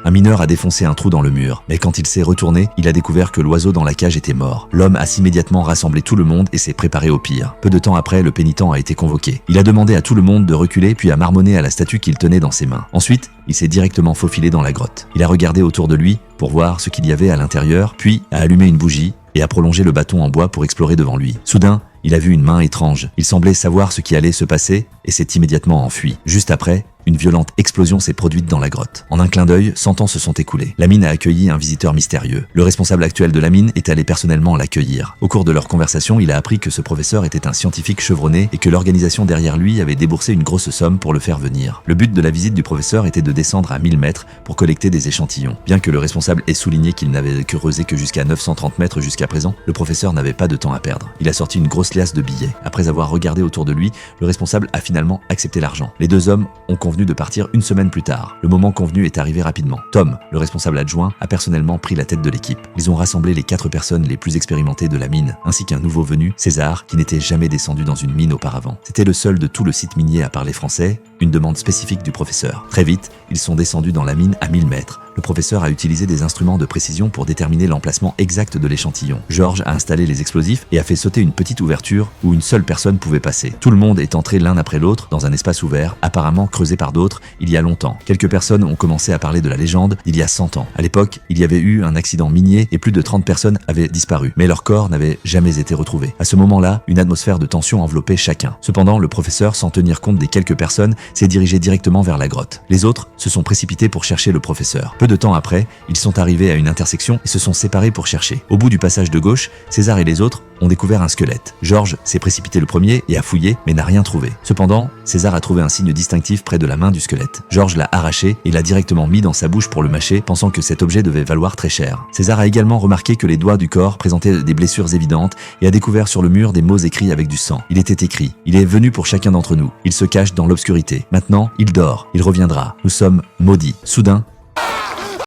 Un mineur a défoncé un trou dans le mur, mais quand il s'est retourné, il a découvert que l'oiseau dans la cage était mort. L'homme a immédiatement rassemblé tout le monde et s'est préparé au pire. Peu de temps après, le pénitent a été convoqué. Il a demandé à tout le monde de reculer puis a marmonné à la statue qu'il tenait dans ses mains. Ensuite, il s'est directement faufilé dans la grotte. Il a regardé autour de lui pour voir ce qu'il y avait à l'intérieur, puis a allumé une bougie et a prolongé le bâton en bois pour explorer devant lui. Soudain, il a vu une main étrange. Il semblait savoir ce qui allait se passer et s'est immédiatement enfui. Juste après, une violente explosion s'est produite dans la grotte. En un clin d'œil, 100 ans se sont écoulés. La mine a accueilli un visiteur mystérieux. Le responsable actuel de la mine est allé personnellement l'accueillir. Au cours de leur conversation, il a appris que ce professeur était un scientifique chevronné et que l'organisation derrière lui avait déboursé une grosse somme pour le faire venir. Le but de la visite du professeur était de descendre à 1000 mètres pour collecter des échantillons. Bien que le responsable ait souligné qu'il n'avait creusé que jusqu'à 930 mètres jusqu'à présent, le professeur n'avait pas de temps à perdre. Il a sorti une grosse liasse de billets. Après avoir regardé autour de lui, le responsable a finalement accepté l'argent. Les deux hommes ont convenu de partir une semaine plus tard. Le moment convenu est arrivé rapidement. Tom, le responsable adjoint, a personnellement pris la tête de l'équipe. Ils ont rassemblé les 4 personnes les plus expérimentées de la mine, ainsi qu'un nouveau venu, César, qui n'était jamais descendu dans une mine auparavant. C'était le seul de tout le site minier à parler français, une demande spécifique du professeur. Très vite, ils sont descendus dans la mine à 1000 mètres. Le professeur a utilisé des instruments de précision pour déterminer l'emplacement exact de l'échantillon. George a installé les explosifs et a fait sauter une petite ouverture où une seule personne pouvait passer. Tout le monde est entré l'un après l'autre dans un espace ouvert, apparemment creusé par d'autres, il y a longtemps. Quelques personnes ont commencé à parler de la légende d'il y a 100 ans. À l'époque, il y avait eu un accident minier et plus de 30 personnes avaient disparu, mais leurs corps n'avaient jamais été retrouvés. À ce moment-là, une atmosphère de tension enveloppait chacun. Cependant, le professeur, sans tenir compte des quelques personnes, s'est dirigé directement vers la grotte. Les autres se sont précipités pour chercher le professeur. Peu de temps après, ils sont arrivés à une intersection et se sont séparés pour chercher. Au bout du passage de gauche, César et les autres ont découvert un squelette. George s'est précipité le premier et a fouillé, mais n'a rien trouvé. Cependant, César a trouvé un signe distinctif près de la main du squelette. George l'a arraché et l'a directement mis dans sa bouche pour le mâcher, pensant que cet objet devait valoir très cher. César a également remarqué que les doigts du corps présentaient des blessures évidentes et a découvert sur le mur des mots écrits avec du sang. Il était écrit « Il est venu pour chacun d'entre nous. Il se cache dans l'obscurité. Maintenant, il dort. Il reviendra. Nous sommes maudits. » Soudain,